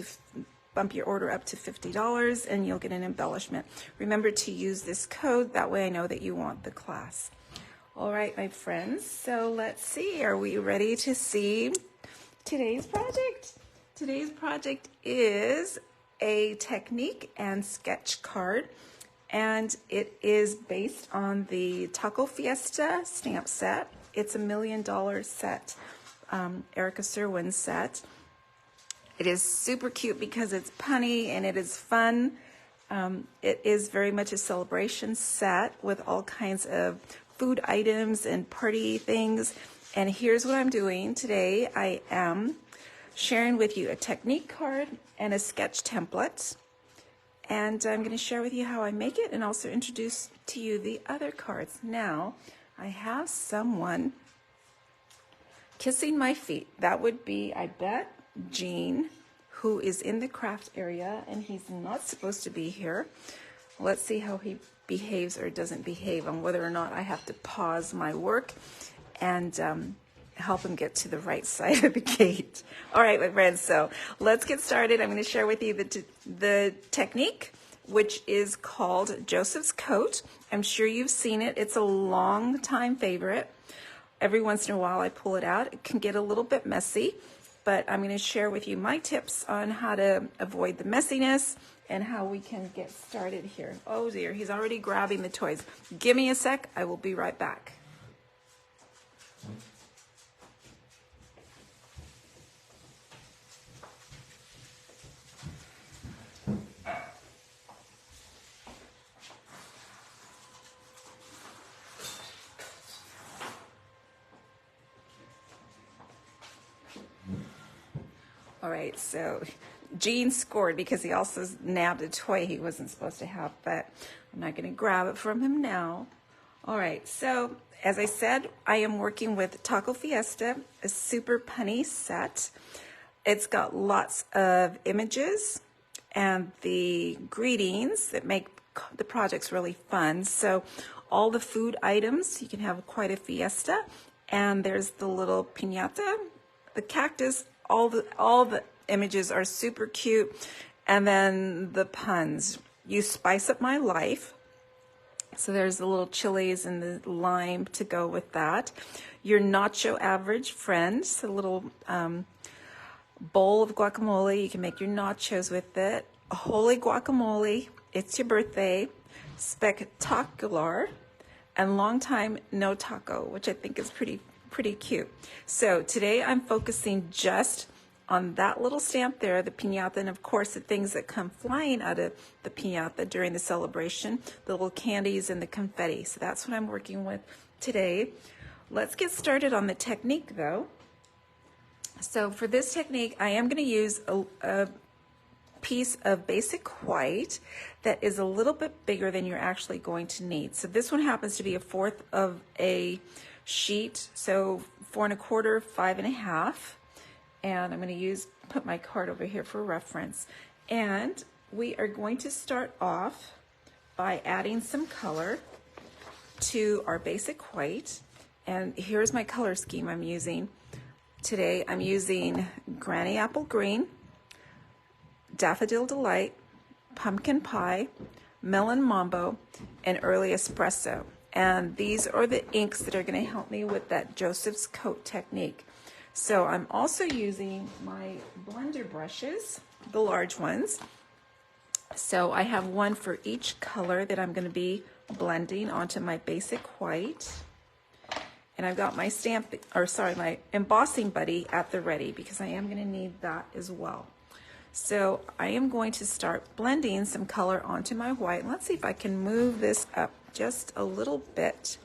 to bump your order up to $50 and you'll get an embellishment. Remember to use this code, that way I know that you want the class. All right, my friends, so let's see, are we ready to see today's project? Today's project is a technique and sketch card, and it is based on the Taco Fiesta stamp set. It's a $1 million set, Erica Serwin set. It is super cute because it's punny and it is fun. It is very much a celebration set with all kinds of food items and party things. And here's what I'm doing today. I am sharing with you a technique card and a sketch template. And I'm going to share with you how I make it and also introduce to you the other cards. Now, I have someone kissing my feet. That would be, I bet, Gene, who is in the craft area, and he's not supposed to be here. Let's see how he behaves or doesn't behave, on whether or not I have to pause my work and help him get to the right side of the gate. All right, my friends, so let's get started. I'm going to share with you the technique, which is called Joseph's Coat. I'm sure you've seen it. It's a long time favorite. Every once in a while I pull it out. It can get a little bit messy, but I'm going to share with you my tips on how to avoid the messiness and how we can get started here. Oh dear, he's already grabbing the toys. Give me a sec, I will be right back. All right, so Gene scored because he also nabbed a toy he wasn't supposed to have, but I'm not going to grab it from him now. All right, so as I said, I am working with Taco Fiesta, a super punny set. It's got lots of images and the greetings that make the projects really fun. So all the food items, you can have quite a fiesta, and there's the little piñata, the cactus. All the images are super cute. And then the puns. You spice up my life. So there's the little chilies and the lime to go with that. Your nacho average friends, a little bowl of guacamole. You can make your nachos with it. A holy guacamole. It's your birthday. Spectacular. And long time no taco, which I think is pretty cute. So today I'm focusing just on that little stamp there, the piñata, and of course the things that come flying out of the piñata during the celebration, the little candies and the confetti. So that's what I'm working with today. Let's get started on the technique though. So for this technique, I am going to use a piece of basic white that is a little bit bigger than you're actually going to need. So this one happens to be 1/4 of a sheet, so 4 1/4, 5 1/2, and I'm going to put my card over here for reference. And we are going to start off by adding some color to our basic white. And here's my color scheme I'm using today. I'm using Granny Apple Green, Daffodil Delight, Pumpkin Pie, Melon Mambo, and Early Espresso. And these are the inks that are going to help me with that Joseph's Coat technique. So I'm also using my blender brushes, the large ones. So I have one for each color that I'm going to be blending onto my basic white. And I've got my my embossing buddy at the ready because I am going to need that as well. So I am going to start blending some color onto my white. Let's see if I can move this up just a little bit.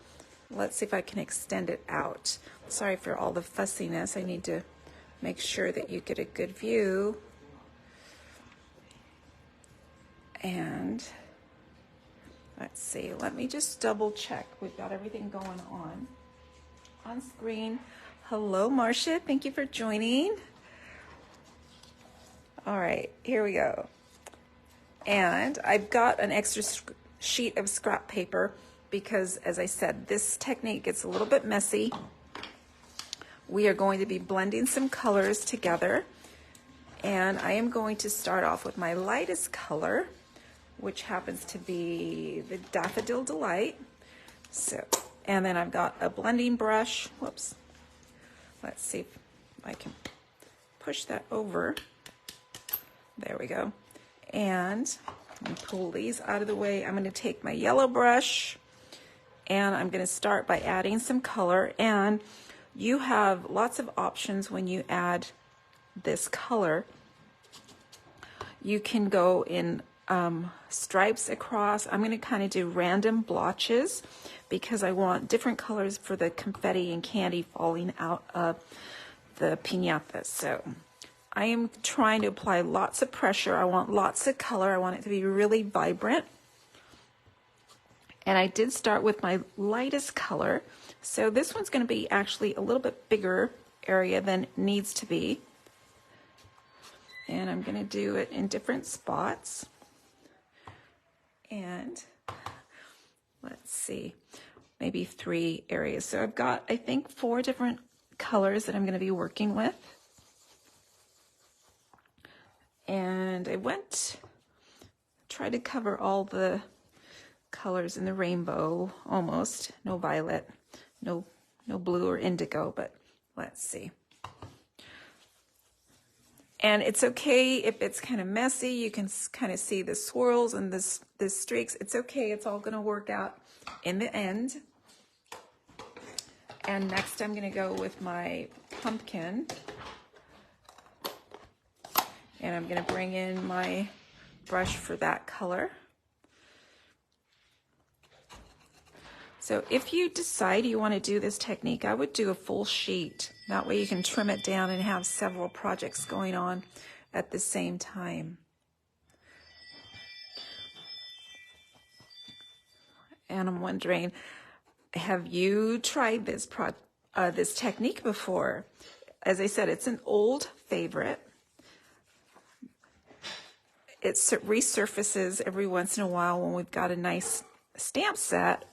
Let's see if I can extend it out. Sorry for all the fussiness. I need to make sure that you get a good view. And let's see, let me just double check. We've got everything going on screen. Hello, Marcia. Thank you for joining. All right, here we go. And I've got an extra sheet of scrap paper because, as I said, this technique gets a little bit messy. We are going to be blending some colors together, And I am going to start off with my lightest color, which happens to be the Daffodil Delight. So, and then I've got a blending brush. Whoops. Let's see if I can push that over. There we go. And I'm going to pull these out of the way. I'm going to take my yellow brush and I'm going to start by adding some color. And you have lots of options when you add this color. You can go in stripes across. I'm going to kind of do random blotches because I want different colors for the confetti and candy falling out of the piñata. So I am trying to apply lots of pressure. I want lots of color. I want it to be really vibrant. And I did start with my lightest color. So this one's going to be actually a little bit bigger area than it needs to be. And I'm going to do it in different spots. And let's see, maybe 3 areas. So I've got, I think, 4 different colors that I'm going to be working with. And I tried to cover all the colors in the rainbow, almost. No violet, no blue or indigo, but let's see. And it's okay if it's kind of messy. You can kind of see the swirls and the streaks. It's okay. It's all going to work out in the end. And next I'm going to go with my pumpkin. And I'm going to bring in my brush for that color. So if you decide you want to do this technique, I would do a full sheet. That way you can trim it down and have several projects going on at the same time. And I'm wondering, have you tried this technique before? As I said, it's an old favorite. It resurfaces every once in a while when we've got a nice stamp set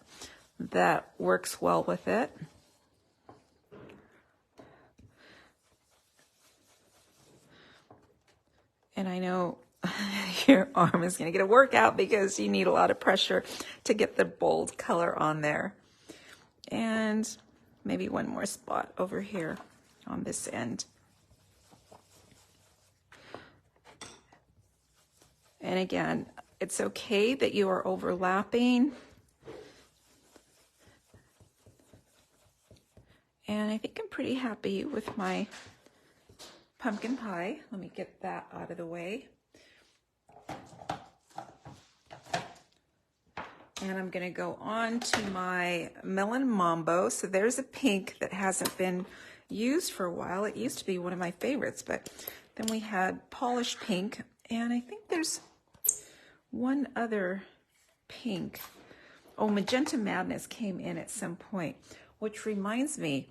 that works well with it. And I know your arm is going to get a workout because you need a lot of pressure to get the bold color on there. And maybe one more spot over here on this end. And again, it's okay that you are overlapping. And I think I'm pretty happy with my pumpkin pie. Let me get that out of the way. And I'm going to go on to my Melon Mambo. So there's a pink that hasn't been used for a while. It used to be one of my favorites, but then we had polished pink. And I think there's one other pink. Oh, Magenta Madness came in at some point, which reminds me,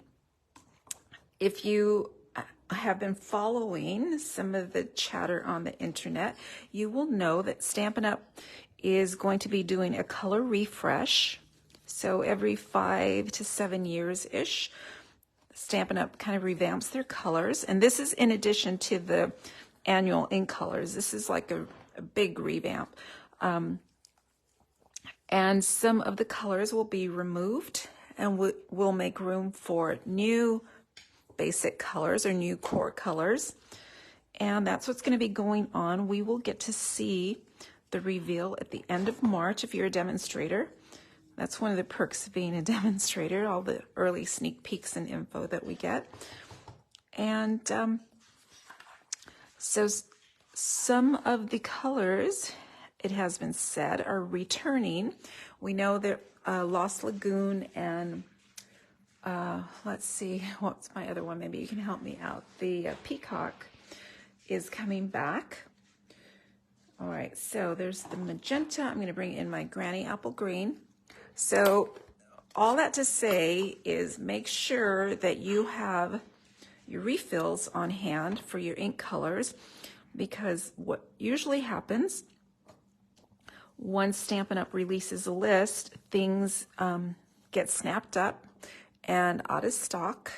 if you have been following some of the chatter on the internet, you will know that Stampin' Up! Is going to be doing a color refresh. So every 5 to 7 years-ish, Stampin' Up! Kind of revamps their colors. And this is in addition to the annual ink colors. This is like a big revamp. And some of the colors will be removed and we'll make room for new basic colors or new core colors. And that's what's going to be going on. We will get to see the reveal at the end of March if you're a demonstrator. That's one of the perks of being a demonstrator, all the early sneak peeks and info that we get. And so some of the colors, it has been said, are returning. We know that Lost Lagoon and let's see, what's my other one? Maybe you can help me out. The Peacock is coming back. All right, so there's the magenta. I'm going to bring in my Granny Apple Green. So all that to say is make sure that you have your refills on hand for your ink colors, because what usually happens once Stampin' Up! Releases a list, things get snapped up and out of stock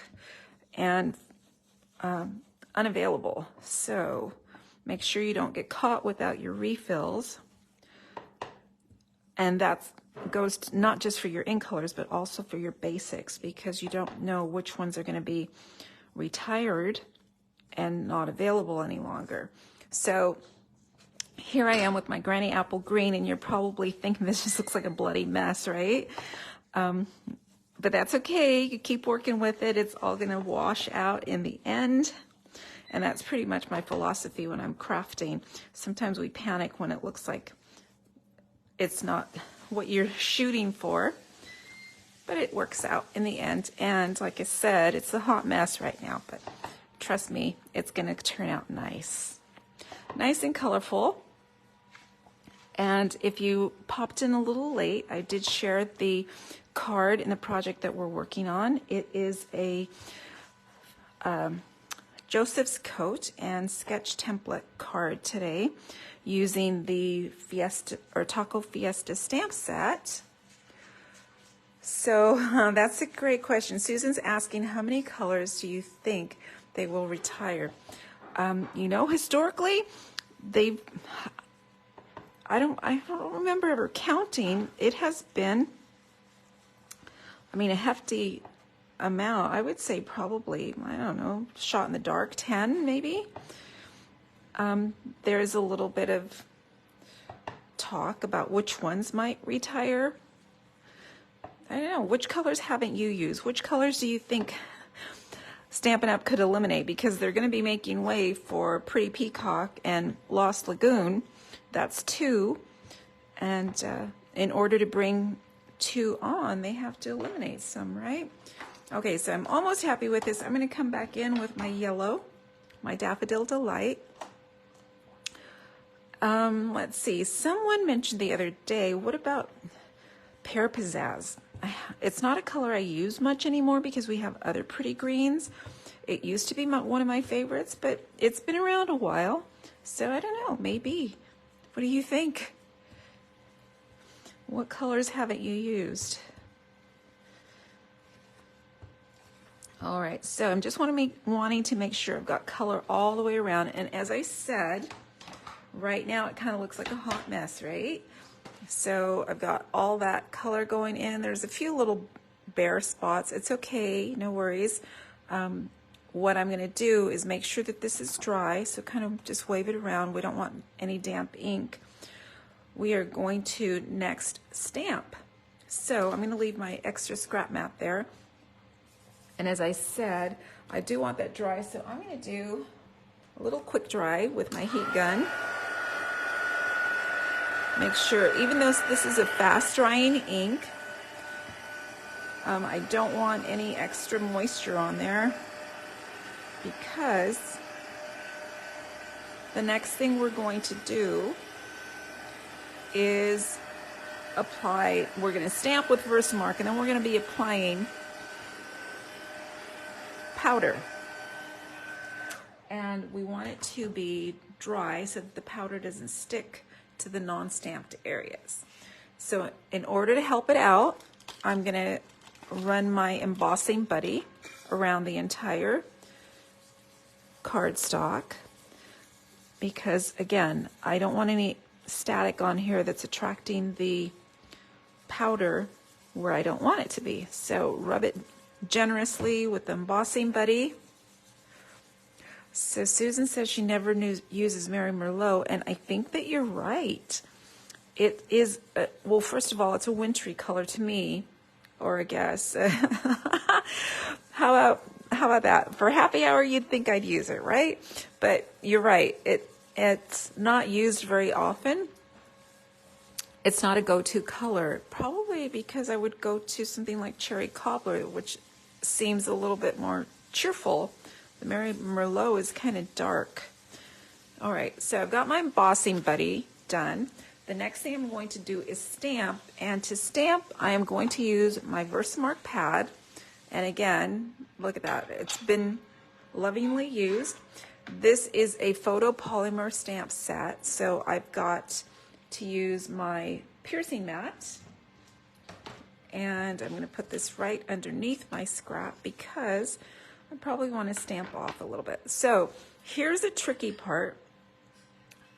and unavailable. So Make sure you don't get caught without your refills. And that goes not just for your ink colors, but also for your basics, because you don't know which ones are going to be retired and not available any longer. So here I am with my Granny Apple Green, and you're probably thinking this just looks like a bloody mess, right? But that's okay. You keep working with it. It's all going to wash out in the end. And that's pretty much my philosophy when I'm crafting. Sometimes we panic when it looks like it's not what you're shooting for, but it works out in the end. And like I said, it's a hot mess right now, but trust me, it's going to turn out nice. Nice and colorful. And if you popped in a little late, I did share the card in the project that we're working on. It is a Joseph's Coat and Sketch Template card today, using the Fiesta or Taco Fiesta stamp set. So that's a great question. Susan's asking, how many colors do you think they will retire? You know, historically, I don't remember ever counting. It has been, I mean, a hefty amount. I would say probably, I don't know, shot in the dark, 10 maybe. There's a little bit of talk about which ones might retire. I don't know, which colors haven't you used? Which colors do you think Stampin' Up! Could eliminate? Because they're going to be making way for Pretty Peacock and Lost Lagoon. That's 2. And in order to bring 2 on, they have to eliminate some, right? Okay, so I'm almost happy with this. I'm going to come back in with my yellow, my Daffodil Delight. Let's see, someone mentioned the other day, what about Pear Pizzazz? It's not a color I use much anymore because we have other pretty greens. It used to be one of my favorites, but it's been around a while. So I don't know, maybe. What do you think? What colors haven't you used? All right, so I'm just wanting to make sure I've got color all the way around. And as I said, right now it kind of looks like a hot mess, right? So I've got all that color going in. There's a few little bare spots. It's okay, no worries. What I'm going to do is make sure that this is dry, so kind of just wave it around. We don't want any damp ink. We are going to next stamp. So I'm going to leave my extra scrap mat there. And as I said, I do want that dry, so I'm going to do a little quick dry with my heat gun. Make sure, even though this is a fast drying ink, I don't want any extra moisture on there, because the next thing we're going to do is apply, we're going to stamp with Versamark, and then we're going to be applying powder. And we want it to be dry so that the powder doesn't stick to the non-stamped areas. So in order to help it out, I'm going to run my embossing buddy around the entire cardstock, because again, I don't want any static on here that's attracting the powder where I don't want it to be. So rub it generously with the embossing buddy. So Susan says she never uses Mary Merlot, and I think that you're right. It is, well, first of all, it's a wintry color to me, or I guess. How about that? For happy hour, you'd think I'd use it, right? But you're right. It's not used very often. It's not a go-to color, probably because I would go to something like Cherry Cobbler, which seems a little bit more cheerful. The Mary Merlot is kind of dark. All right, so I've got my embossing buddy done. The next thing I'm going to do is stamp, and to stamp, I am going to use my Versamark pad. And again, look at that. It's been lovingly used. This is a photopolymer stamp set, so I've got to use my piercing mat. And I'm going to put this right underneath my scrap because I probably want to stamp off a little bit. So here's the tricky part.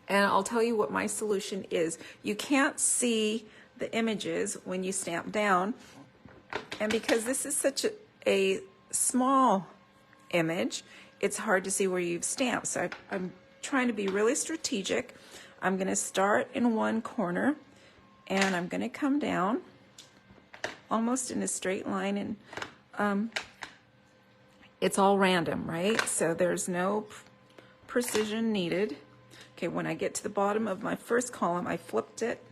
And I'll tell you what my solution is. You can't see the images when you stamp down. And because this is such a small image, it's hard to see where you've stamped. So I'm trying to be really strategic. I'm going to start in one corner and I'm going to come down almost in a straight line, and it's all random, right? So there's no precision needed. Okay, when I get to the bottom of my first column, I flipped it,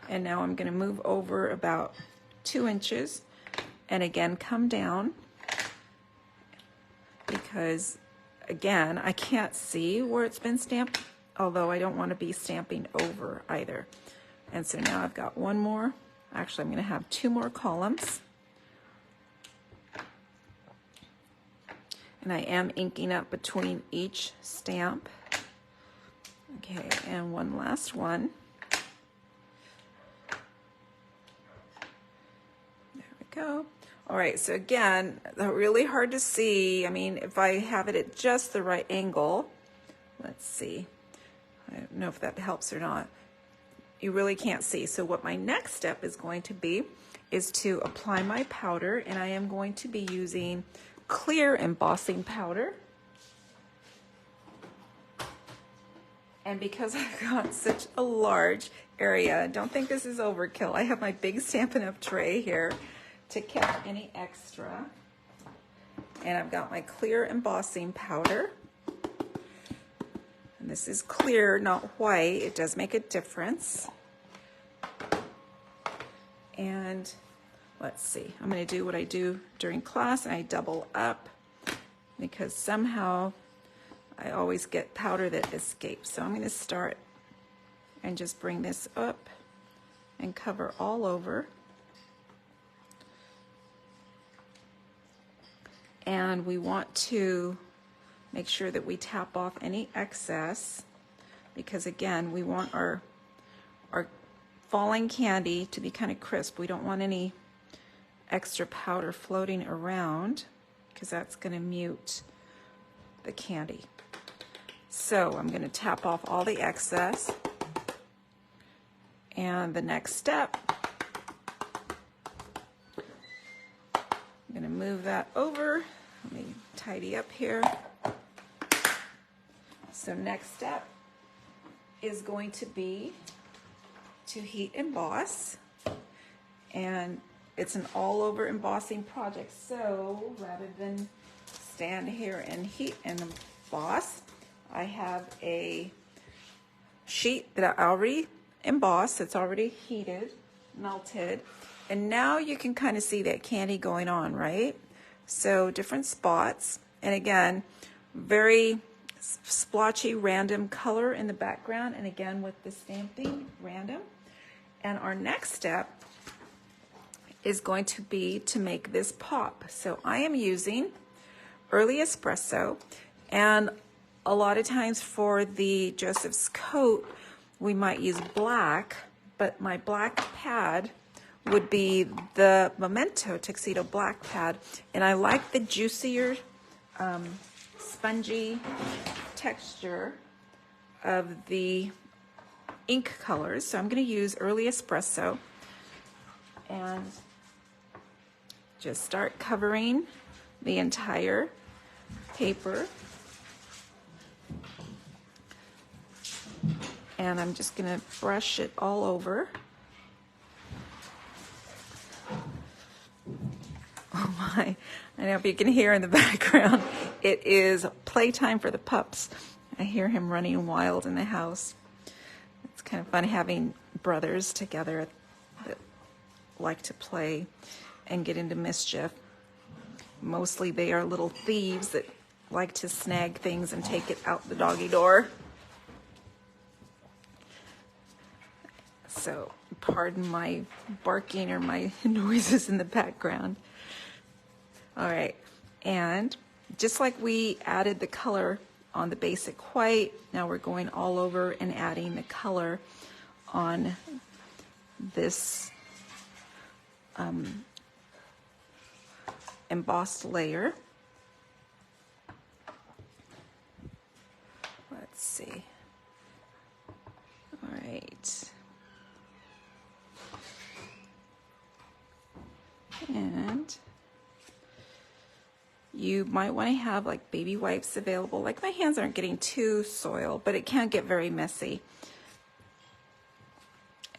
and now I'm going to move over about 2 inches and again come down, because again I can't see where it's been stamped, although I don't want to be stamping over either. And so now I've got one more, actually I'm going to have 2 more columns, and I am inking up between each stamp. Okay, and one last one. There we go. All right, so again, really hard to see. I mean, if I have it at just the right angle, let's see. I don't know if that helps or not. You really can't see. So what my next step is going to be is to apply my powder, and I am going to be using clear embossing powder. And because I've got such a large area, don't think this is overkill. I have my big Stampin' Up! Tray here to catch any extra. And I've got my clear embossing powder. And this is clear, not white. It does make a difference. And let's see, I'm going to do what I do during class, and I double up because somehow I always get powder that escapes. So I'm going to start and just bring this up and cover all over. And we want to make sure that we tap off any excess, because again, we want our falling candy to be kind of crisp. We don't want any extra powder floating around, because that's going to mute the candy. So I'm going to tap off all the excess, and the next step, I'm going to move that over. Let me tidy up here. So next step is going to be to heat emboss, and it's an all over embossing project. So rather than stand here and heat and emboss, I have a sheet that I already embossed. It's already heated, melted, and now you can kind of see that candy going on, right? So different spots, and again, very splotchy random color in the background, and again with the stamping random. And our next step is going to be to make this pop. So I am using early espresso, and a lot of times for the Joseph's coat we might use black, but my black pad would be the Memento Tuxedo black pad, and I like the juicier spongy texture of the ink colors. So I'm going to use early espresso and just start covering the entire paper. And I'm just going to brush it all over. Oh my, I don't know if you can hear in the background, it is playtime for the pups. I hear him running wild in the house. It's kind of fun having brothers together that like to play and get into mischief. Mostly they are little thieves that like to snag things and take it out the doggy door. So pardon my barking or my noises in the background. All right, and just like we added the color on the basic white, now we're going all over and adding the color on this embossed layer. Let's see. right. And you might want to have like baby wipes available. Like my hands aren't getting too soiled, but it can get very messy.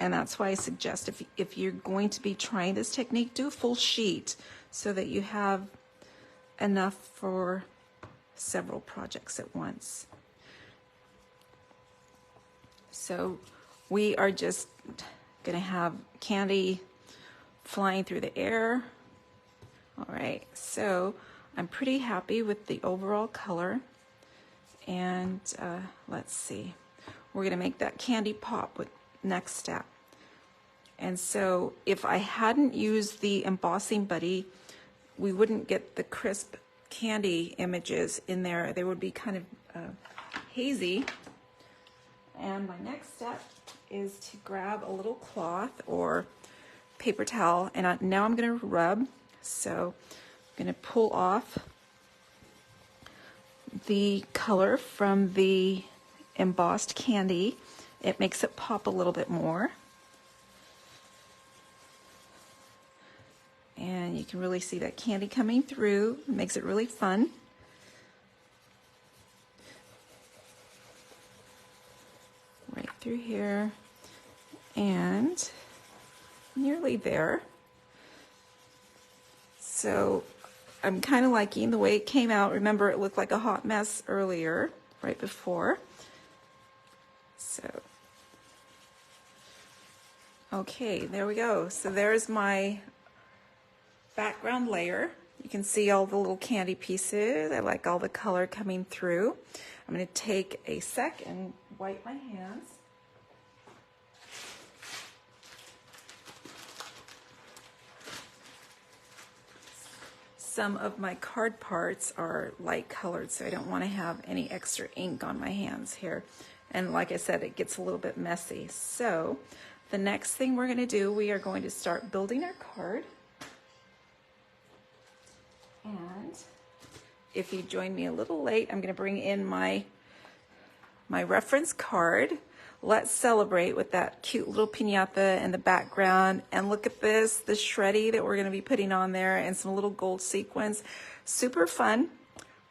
And that's why I suggest if you're going to be trying this technique, do a full sheet so that you have enough for several projects at once. So we are just gonna have candy flying through the air. All right, so I'm pretty happy with the overall color. And let's see, we're gonna make that candy pop with next step. And so if I hadn't used the embossing buddy, we wouldn't get the crisp candy images in there. They would be kind of hazy. And my next step is to grab a little cloth or paper towel, and now I'm going to rub. So I'm going to pull off the color from the embossed candy. It makes it pop a little bit more. And you can really see that candy coming through. It makes it really fun. Right through here. And nearly there. So I'm kind of liking the way it came out. Remember, it looked like a hot mess earlier, right before. So, okay, there we go. So there's my background layer. You can see all the little candy pieces. I like all the color coming through. I'm going to take a sec and wipe my hands. Some of my card parts are light colored, so I don't want to have any extra ink on my hands here. And like I said, it gets a little bit messy. So the next thing we're going to do, we are going to start building our card. And if you join me a little late, I'm going to bring in my reference card. Let's celebrate with that cute little piñata in the background. And look at this, the shreddy that we're going to be putting on there and some little gold sequins. Super fun.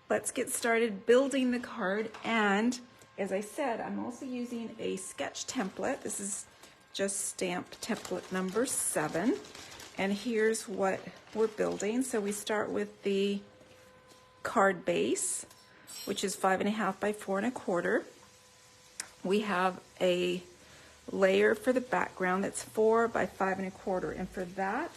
Let's get started building the card. And as I said, I'm also using a sketch template. This is just stamped template number 7. And here's what we're building. So we start with the card base, which is 5.5 by 4 1/4. We have a layer for the background that's 4 by 5 1/4. And for that,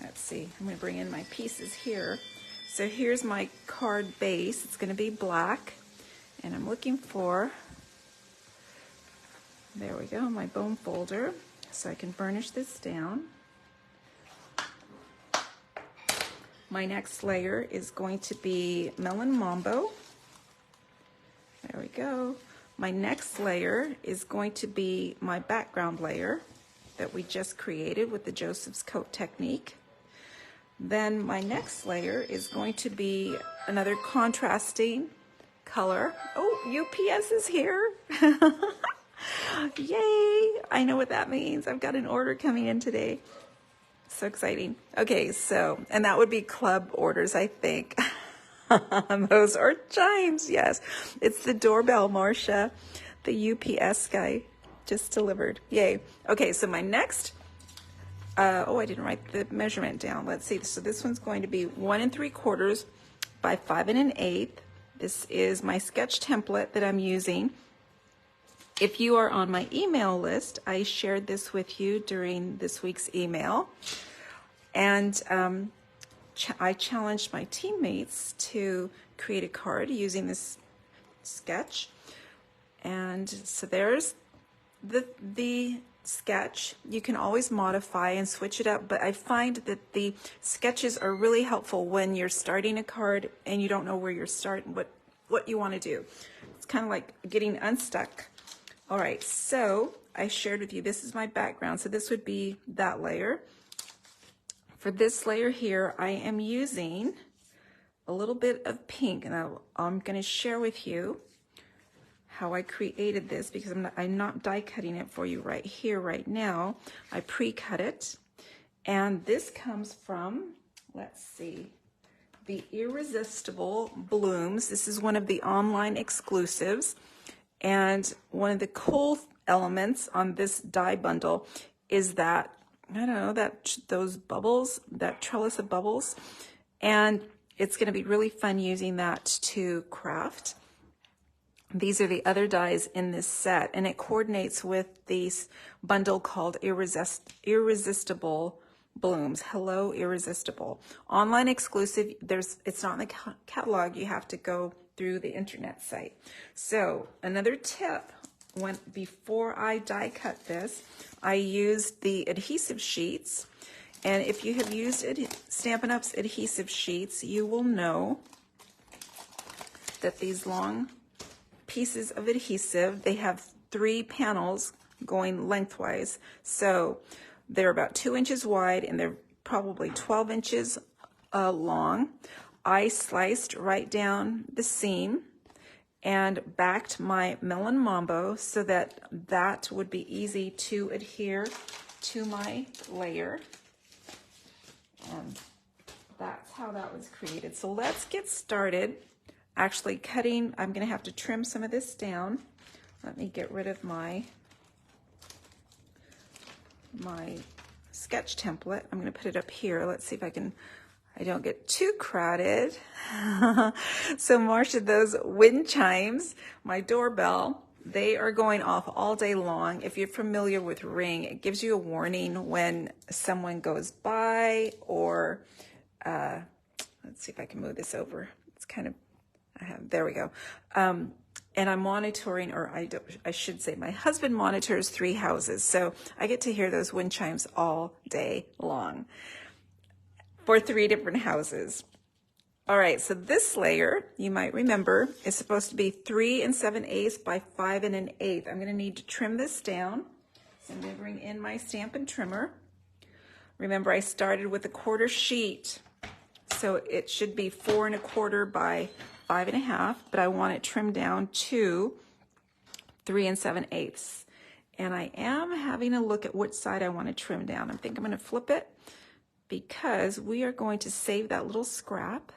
let's see, I'm going to bring in my pieces here. So here's my card base. It's going to be black. And I'm looking for, there we go, my bone folder. So I can burnish this down. My next layer is going to be Melon Mambo. There we go. My next layer is going to be my background layer that we just created with the Joseph's Coat technique. Then my next layer is going to be another contrasting color. Oh, UPS is here. Yay! I know what that means. I've got an order coming in today. So exciting. Okay, so, and that would be club orders, I think. Those are chimes, yes. It's the doorbell, Marcia. The UPS guy just delivered. Yay. Okay, so my next, oh, I didn't write the measurement down. Let's see. So this one's going to be 1 3/4 by 5 1/8. This is my sketch template that I'm using. If you are on my email list, I shared this with you during this week's email. And I challenged my teammates to create a card using this sketch. And so there's the sketch. You can always modify and switch it up, but I find that the sketches are really helpful when you're starting a card and you don't know where you're starting, what you want to do. It's kind of like getting unstuck. All right, so I shared with you, this is my background. So this would be that layer. For this layer here, I am using a little bit of pink, and I'm going to share with you how I created this, because I'm not die cutting it for you right here, right now. I pre-cut it. And this comes from, let's see, the Irresistible Blooms. This is one of the online exclusives. And one of the cool elements on this die bundle is that, I don't know, those bubbles, that trellis of bubbles. And it's going to be really fun using that to craft. These are the other dies in this set, and it coordinates with this bundle called Irresistible Blooms. Hello, Irresistible. Online exclusive. It's not in the catalog. You have to go through the internet site. So another tip, before I die cut this, I used the adhesive sheets. And if you have used Stampin' Up's adhesive sheets, you will know that these long pieces of adhesive, they have 3 panels going lengthwise. So they're about 2 inches wide and they're probably 12 inches long. I sliced right down the seam and backed my melon mambo so that would be easy to adhere to my layer. And that's how that was created. So let's get started. Actually cutting, I'm going to have to trim some of this down. Let me get rid of my sketch template. I'm going to put it up here. Let's see if I don't get too crowded. So Marcia, those wind chimes, my doorbell, they are going off all day long. If you're familiar with Ring, it gives you a warning when someone goes by, or let's see if I can move this over. It's kind of, there we go. And I'm monitoring, or I should say my husband monitors 3 houses. So I get to hear those wind chimes all day long for 3 different houses. All right, so this layer, you might remember, is supposed to be 3 7/8 by 5 1/8. I'm gonna need to trim this down. So I'm gonna bring in my Stampin' Trimmer. Remember, I started with a 1/4 sheet. So it should be 4 1/4 by 5 1/2, but I want it trimmed down to 3 7/8. And I am having a look at which side I want to trim down. I think I'm going to flip it because we are going to save that little scrap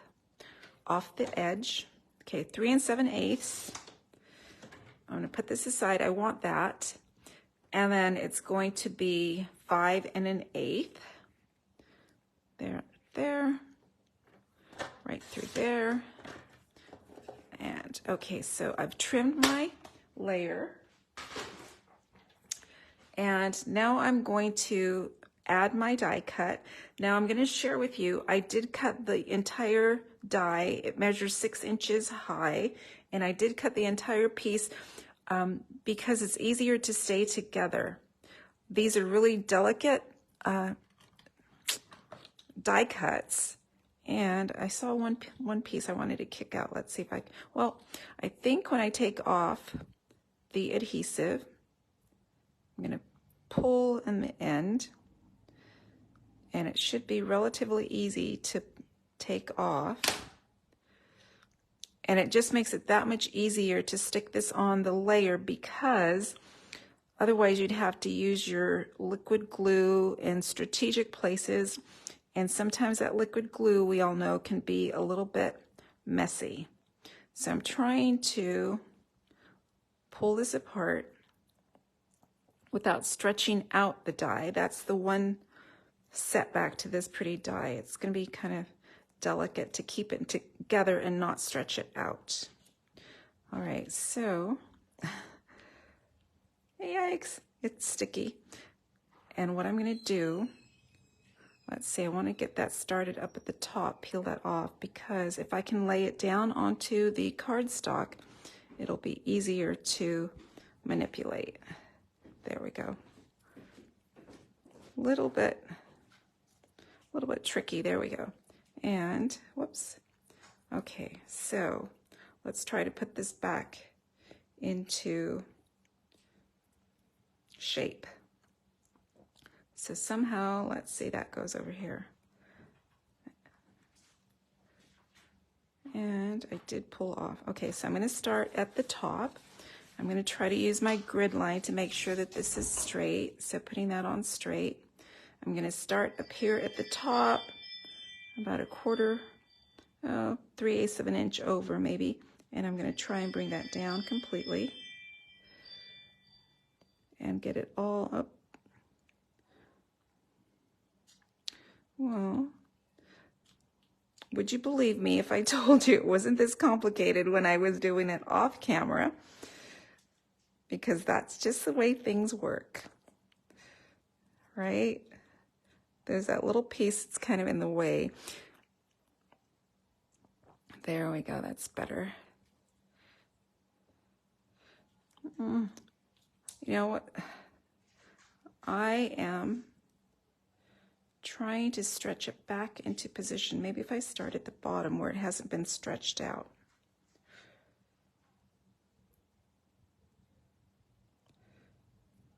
off the edge. Okay, 3 7/8. I'm going to put this aside. I want that. And then it's going to be 5 1/8. There. Right through there. And okay, so I've trimmed my layer. And now I'm going to add my die cut. Now I'm going to share with you, I did cut the entire die. It measures 6 inches high, and I did cut the entire piece because it's easier to stay together. These are really delicate die cuts. And I saw one piece I wanted to kick out. Let's see if I think when I take off the adhesive, I'm going to pull in the end, and it should be relatively easy to take off. And it just makes it that much easier to stick this on the layer, because otherwise you'd have to use your liquid glue in strategic places. And sometimes that liquid glue, we all know, can be a little bit messy. So I'm trying to pull this apart without stretching out the die. That's the one setback to this pretty die. It's going to be kind of delicate to keep it together and not stretch it out. All right, so, yikes, it's sticky. And what I'm going to do, let's see, I want to get that started up at the top, peel that off, because if I can lay it down onto the cardstock, it'll be easier to manipulate. There we go. Little bit tricky. There we go. And whoops. Okay, so let's try to put this back into shape. So somehow, let's see, that goes over here. And I did pull off. Okay, so I'm going to start at the top. I'm going to try to use my grid line to make sure that this is straight. So putting that on straight. I'm going to start up here at the top, about a quarter, 3/8 of an inch over maybe. And I'm going to try and bring that down completely and get it all up. Well, would you believe me if I told you it wasn't this complicated when I was doing it off camera? Because that's just the way things work, right? There's that little piece that's kind of in the way. There we go, that's better. You know what? I am trying to stretch it back into position. Maybe if I start at the bottom where it hasn't been stretched out.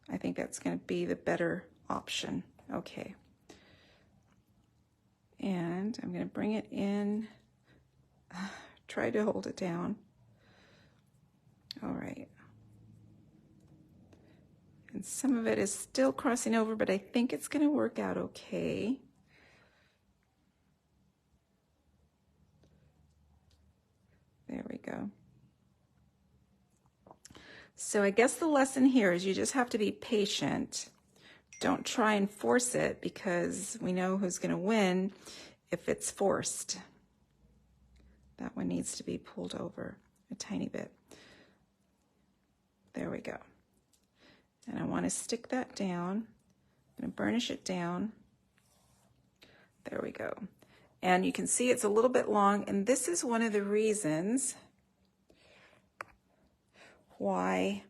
I think that's going to be the better option. Okay. And I'm going to bring it in. Try to hold it down. All right. And some of it is still crossing over, but I think it's going to work out okay. There we go. So I guess the lesson here is you just have to be patient. Don't try and force it, because we know who's going to win if it's forced. That one needs to be pulled over a tiny bit. There we go. And I want to stick that down. I'm going to burnish it down. There we go. And you can see it's a little bit long, and this is one of the reasons why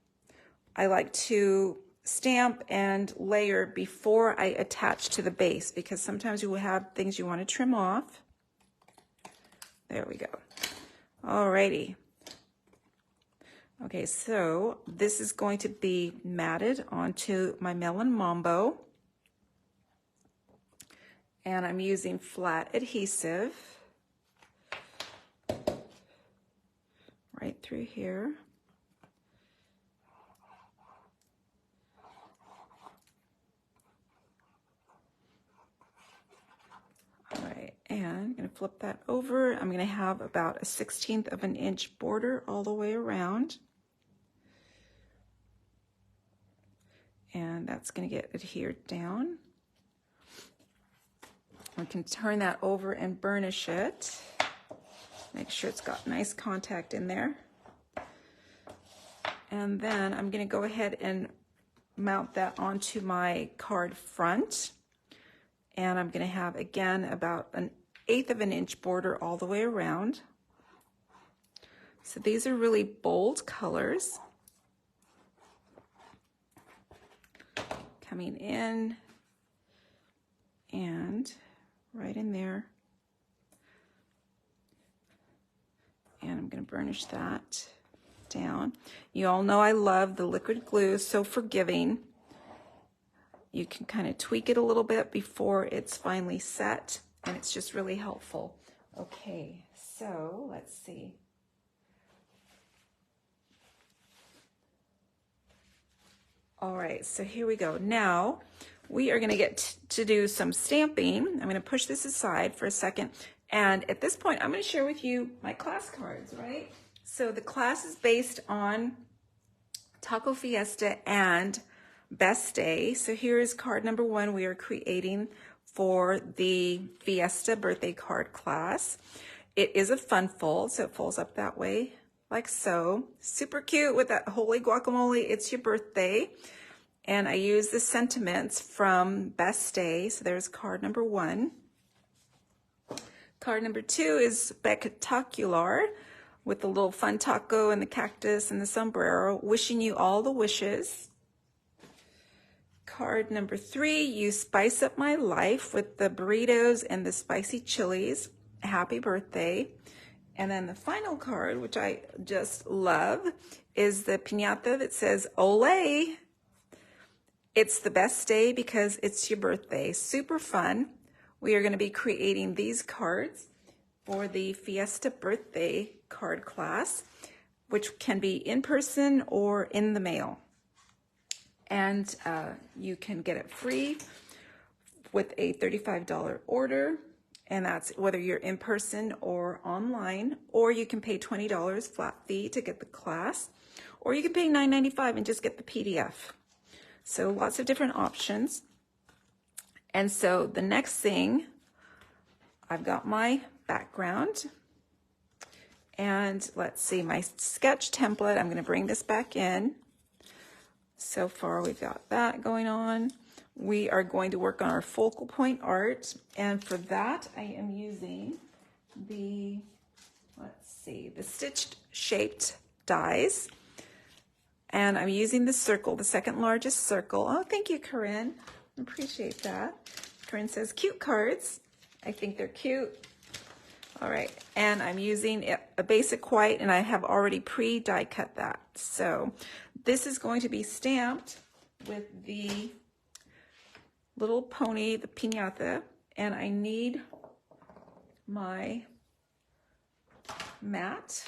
I like to stamp and layer before I attach to the base, because sometimes you will have things you want to trim off. There we go. Alrighty. Okay, so this is going to be matted onto my Melon Mambo. And I'm using flat adhesive right through here. All right, and I'm going to flip that over. I'm going to have about a 1/16 of an inch border all the way around. And that's going to get adhered down. We can turn that over and burnish it. Make sure it's got nice contact in there. And then I'm going to go ahead and mount that onto my card front. And I'm going to have, again, about 1/8 of an inch border all the way around. So these are really bold colors. Coming in and right in there. And I'm going to burnish that down. You all know I love the liquid glue, so forgiving. You can kind of tweak it a little bit before it's finally set, and it's just really helpful. Okay, so let's see. All right, so here we go. Now we are going to get to do some stamping. I'm going to push this aside for a second. And at this point, I'm going to share with you my class cards, right? So the class is based on Taco Fiesta and Best Day. So here is card number 1 we are creating for the Fiesta birthday card class. It is a fun fold, so it folds up that way, like so. Super cute with that holy guacamole, it's your birthday. And I use the sentiments from Best Day. So there's card number 1. Card number 2 is spectacular with the little fun taco and the cactus and the sombrero, wishing you all the wishes. Card number 3, you spice up my life with the burritos and the spicy chilies. Happy birthday. And then the final card, which I just love, is the piñata that says, Olé. It's the best day because it's your birthday. Super fun. We are going to be creating these cards for the Fiesta birthday card class which can be in person or in the mail. And you can get it free with a $35 order, and that's whether you're in person or online, or you can pay $20 flat fee to get the class, or you can pay $9.95 and just get the PDF. So lots of different options. And so the next thing, I've got my background, and let's see, my sketch template, I'm going to bring this back in. So far we've got that going on. We are going to work on our focal point art, and for that I am using the, let's see, the stitched shaped dies, and I'm using the circle, the second largest circle. Oh, thank you, Corinne. I appreciate that. Corinne says cute cards. I think they're cute. All right, and I'm using a basic white, and I have already pre-die cut that. So this is going to be stamped with the little pony, the piñata, and I need my mat,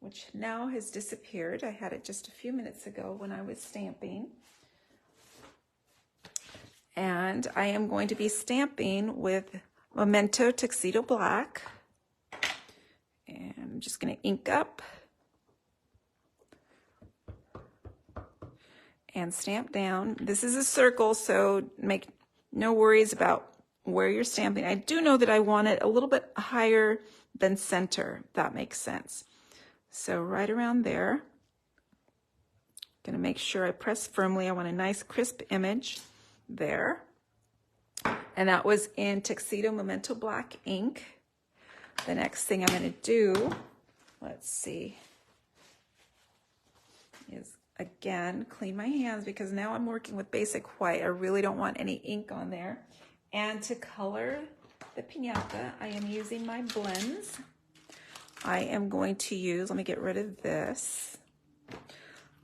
which now has disappeared. I had it just a few minutes ago when I was stamping. And I am going to be stamping with Memento Tuxedo Black. And I'm just going to ink up and stamp down. This is a circle, so make no worries about where you're stamping. I do know that I want it a little bit higher than center, if that makes sense. So right around there. Going to make sure I press firmly. I want a nice crisp image there. And that was in Tuxedo Memento Black ink. The next thing I'm going to do, let's see, is again clean my hands, because now I'm working with basic white. I really don't want any ink on there. And to color the piñata, I am using my blends. I am going to use, let me get rid of this.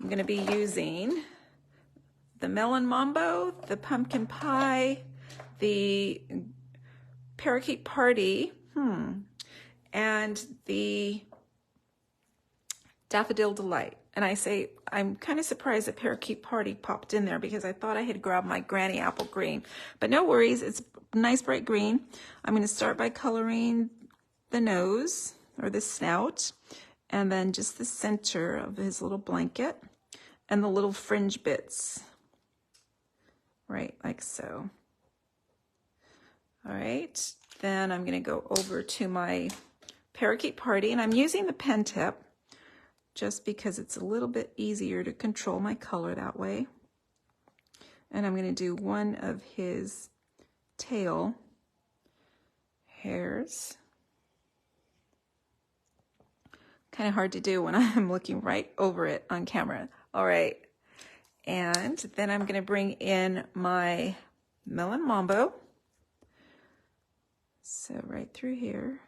I'm going to be using the Melon Mambo, the Pumpkin Pie, the Parakeet Party, and the Daffodil Delight. And I say, I'm kind of surprised that Parakeet Party popped in there, because I thought I had grabbed my Granny Apple Green. But no worries, it's nice bright green. I'm going to start by coloring the nose, or the snout, and then just the center of his little blanket, and the little fringe bits. Right, like so. All right, then I'm going to go over to my Parakeet Party, and I'm using the pen tip just because it's a little bit easier to control my color that way. And I'm going to do one of his tail hairs. Kind of hard to do when I'm looking right over it on camera. All right, and then I'm going to bring in my Melon Mambo. So right through here.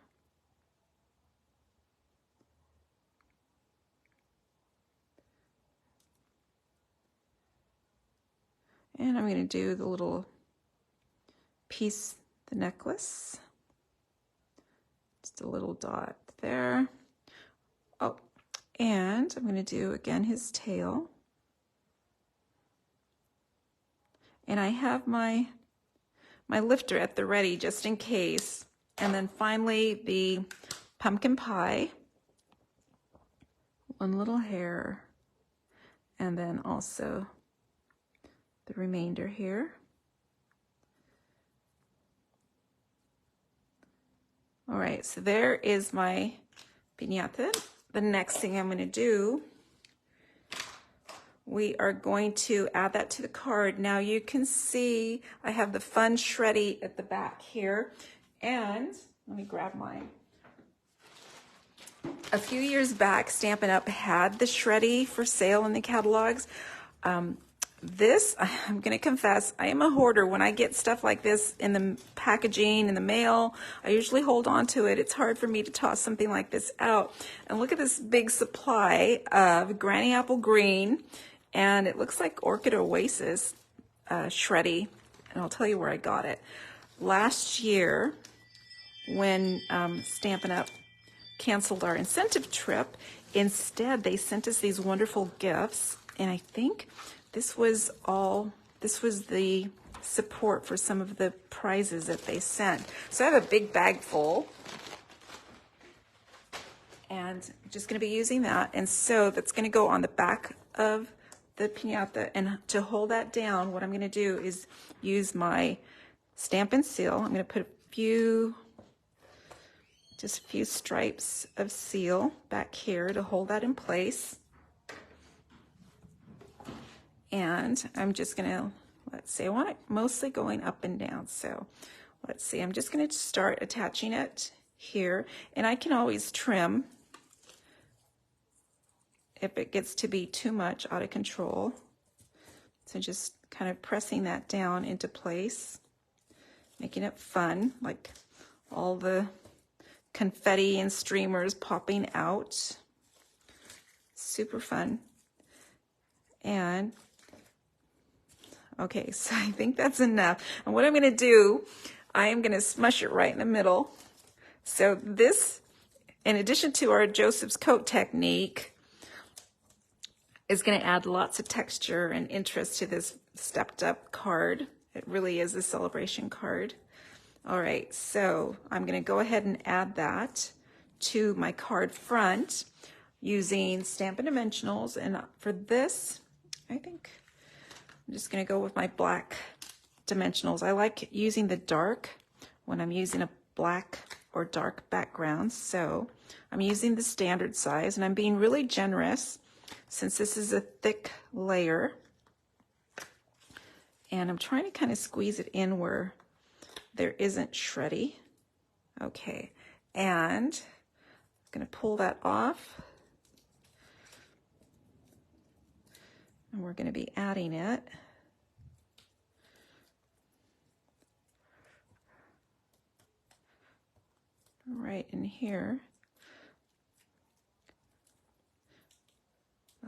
And I'm going to do the little piece, the necklace. Just a little dot there. Oh, and I'm going to do again his tail. And I have my lifter at the ready just in case. And then finally the pumpkin pie. One little hair. And then also the remainder here. All right, so there is my piñata. The next thing I'm going to do, we are going to add that to the card. Now you can see I have the fun shreddy at the back here, and let me grab mine. A few years back, Stampin' Up! Had the shreddy for sale in the catalogs. This, I'm going to confess, I am a hoarder. When I get stuff like this in the packaging, in the mail, I usually hold on to it. It's hard for me to toss something like this out. And look at this big supply of Granny Apple Green, and it looks like Orchid Oasis shreddy, and I'll tell you where I got it. Last year, when Stampin' Up! Canceled our incentive trip, instead they sent us these wonderful gifts, and I think this was the support for some of the prizes that they sent. So I have a big bag full, and I'm just going to be using that. And so that's going to go on the back of the piñata. And to hold that down, what I'm going to do is use my Stampin' Seal. I'm going to put just a few stripes of seal back here to hold that in place. And I'm just going to, let's see, I want it mostly going up and down. So let's see, I'm just going to start attaching it here. And I can always trim if it gets to be too much out of control. So just kind of pressing that down into place, making it fun, like all the confetti and streamers popping out. Super fun. And okay, so I think that's enough. And what I'm going to do, I am going to smush it right in the middle. So this, in addition to our Joseph's coat technique, is going to add lots of texture and interest to this stepped up card. It really is a celebration card. All right, so I'm going to go ahead and add that to my card front using Stampin' Dimensionals. And for this, I think I'm just going to go with my black dimensionals. I like using the dark when I'm using a black or dark background. So I'm using the standard size, and I'm being really generous since this is a thick layer. And I'm trying to kind of squeeze it in where there isn't shreddy. Okay, and I'm going to pull that off. And we're going to be adding it. Right in here.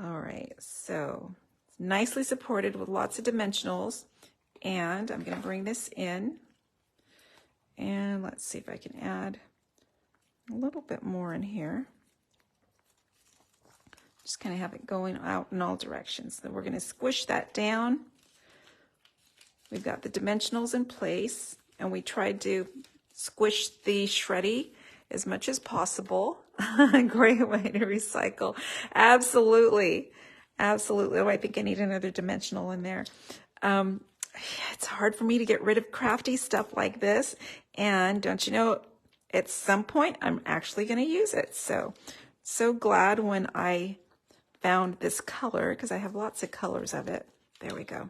All right, so it's nicely supported with lots of dimensionals, and I'm going to bring this in, and let's see if I can add a little bit more in here. Just kind of have it going out in all directions. So we're going to squish that down. We've got the dimensionals in place, and we tried to squish the shreddy as much as possible. Great way to recycle. Absolutely. Absolutely. Oh, I think I need another dimensional in there. It's hard for me to get rid of crafty stuff like this. And don't you know, at some point, I'm actually going to use it. So glad when I found this color, because I have lots of colors of it. There we go.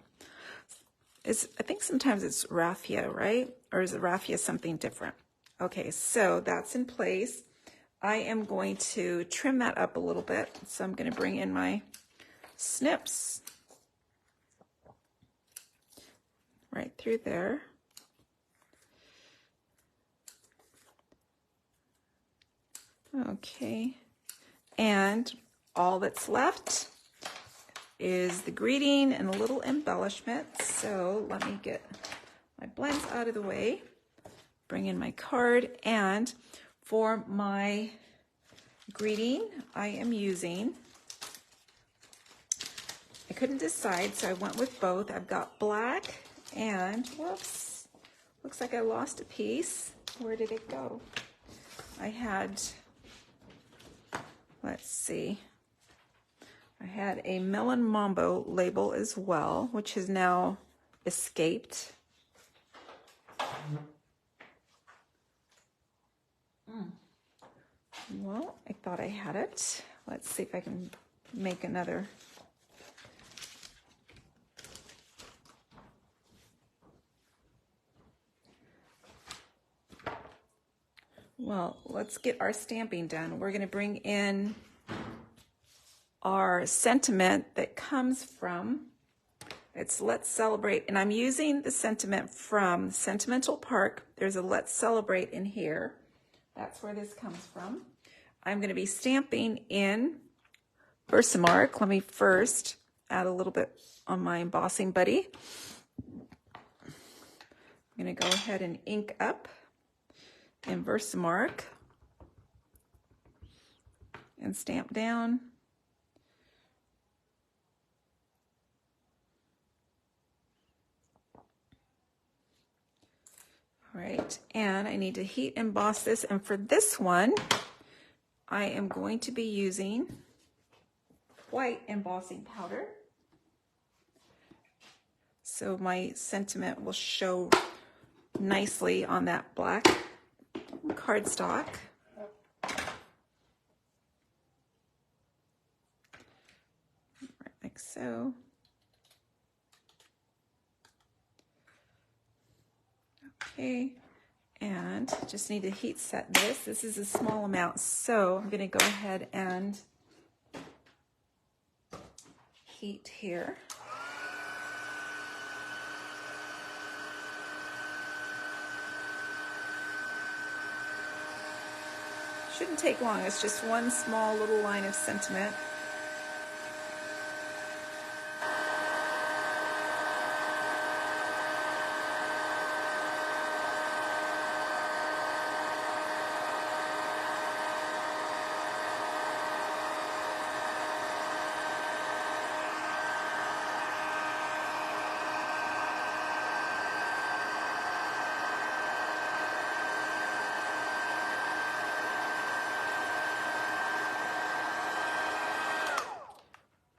I think sometimes it's raffia, right? Or is it raffia something different? Okay, so that's in place. I am going to trim that up a little bit. So I'm going to bring in my snips right through there. Okay, and all that's left is the greeting and a little embellishment. So let me get my blends out of the way, bring in my card, and for my greeting, I am using, I couldn't decide, so I went with both. I've got black and, whoops, looks like I lost a piece. Where did it go? I had, let's see, I had a Melon Mambo label as well, which has now escaped. Well, I thought I had it. Let's see if I can make another. Well, let's get our stamping done. We're going to bring in our sentiment that comes from, it's Let's Celebrate, and I'm using the sentiment from Sentimental Park. There's a Let's Celebrate in here. That's where this comes from. I'm going to be stamping in Versamark. Let me first add a little bit on my embossing buddy. I'm going to go ahead and ink up in Versamark. and stamp down. All right, and I need to heat emboss this, and for this one, I am going to be using white embossing powder. So my sentiment will show nicely on that black cardstock. Like so. Okay, and just need to heat set this. This is a small amount, so I'm going to go ahead and heat here. Shouldn't take long, it's just one small little line of sentiment.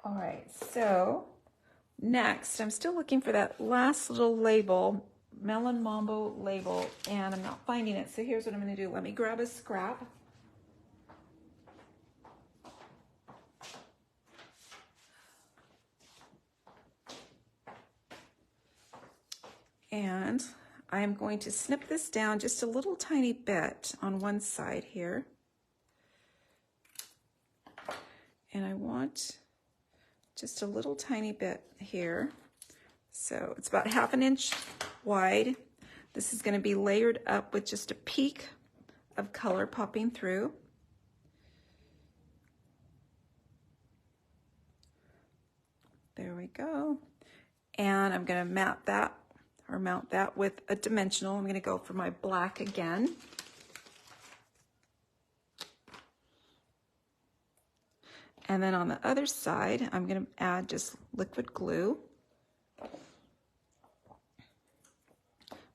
All right, so next, I'm still looking for that last little label, Melon Mambo label, and I'm not finding it. So here's what I'm going to do. Let me grab a scrap. And I'm going to snip this down just a little tiny bit on one side here. And I want just a little tiny bit here. So it's about 1/2 inch wide. This is going to be layered up with just a peak of color popping through. There we go. And I'm going to mount that with a dimensional. I'm going to go for my black again. And then on the other side, I'm going to add just liquid glue.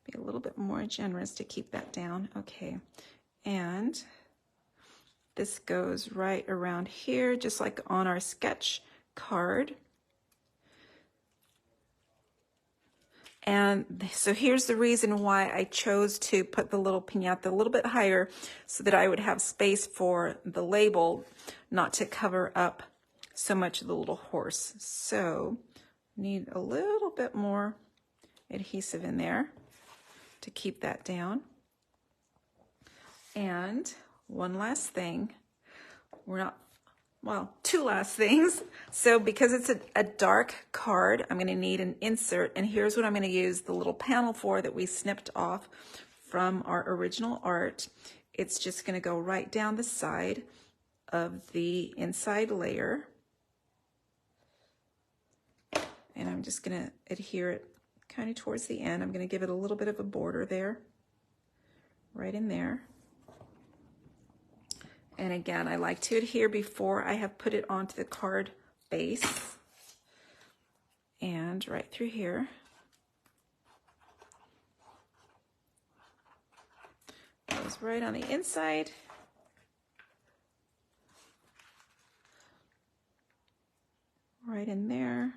Be a little bit more generous to keep that down. Okay. And this goes right around here, just like on our sketch card. And so here's the reason why I chose to put the little piñata a little bit higher, so that I would have space for the label not to cover up so much of the little horse. So need a little bit more adhesive in there to keep that down. And one last thing, two last things. So because it's a dark card, I'm going to need an insert, and here's what I'm going to use the little panel for that we snipped off from our original art. It's just going to go right down the side of the inside layer, and I'm just going to adhere it kind of towards the end. I'm going to give it a little bit of a border there, right in there. And again, I like to adhere before I have put it onto the card base. And right through here. Goes right on the inside. Right in there.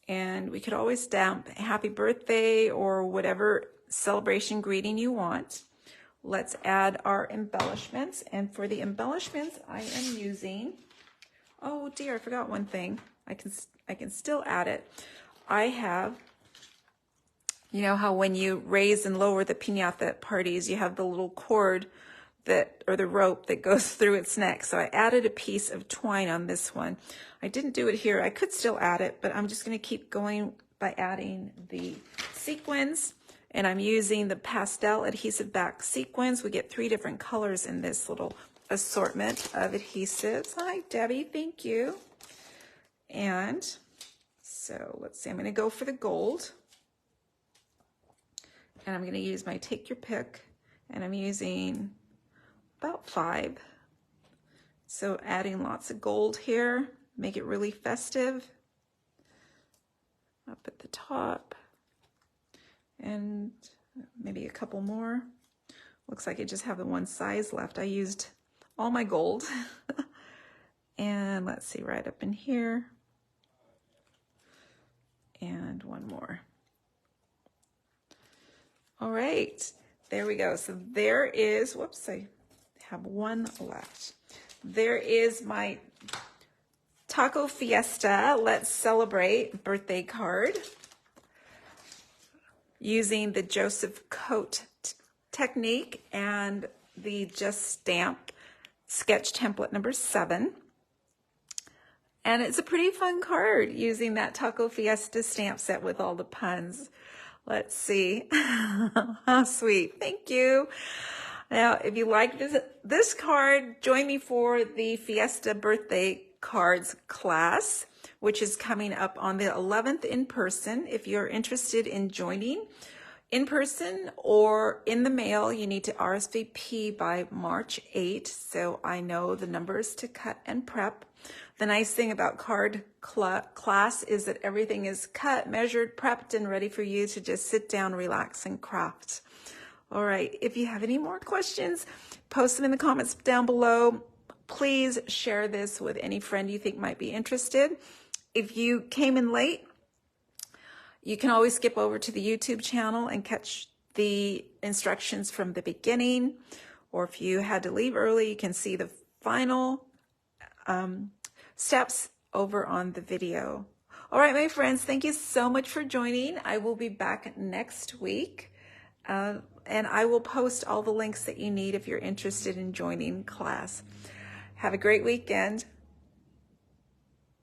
And we could always stamp happy birthday or whatever celebration greeting you want. Let's add our embellishments. And for the embellishments, I am using, oh dear, I forgot one thing. I can still add it. I have, you know how when you raise and lower the piñata at parties, you have the little cord or the rope that goes through its neck. So I added a piece of twine on this one. I didn't do it here. I could still add it, but I'm just going to keep going by adding the sequins. And I'm using the pastel adhesive back sequins. We get 3 different colors in this little assortment of adhesives. Hi, Debbie, thank you. And so let's see, I'm going to go for the gold. And I'm going to use my take your pick. And I'm using about 5. So adding lots of gold here, make it really festive. Up at the top, and maybe a couple more. Looks like I just have the one size left. I used all my gold. And let's see, right up in here. And one more. All right, there we go. So there is, whoops, I have one left. There is my Taco Fiesta Let's Celebrate birthday card using the Joseph Coat technique and the Just Stamp sketch template number 7. And it's a pretty fun card using that Taco Fiesta stamp set with all the puns. Let's see. How sweet. Thank you. Now, if you like this card, join me for the Fiesta birthday cards class, which is coming up on the 11th in person. If you're interested in joining in person or in the mail, you need to RSVP by March 8th. So I know the numbers to cut and prep. The nice thing about card class is that everything is cut, measured, prepped, and ready for you to just sit down, relax, and craft. All right, if you have any more questions, post them in the comments down below. Please share this with any friend you think might be interested. If you came in late, you can always skip over to the YouTube channel and catch the instructions from the beginning. Or if you had to leave early, you can see the final steps over on the video. All right, my friends, thank you so much for joining. I will be back next week. And I will post all the links that you need if you're interested in joining class. Have a great weekend.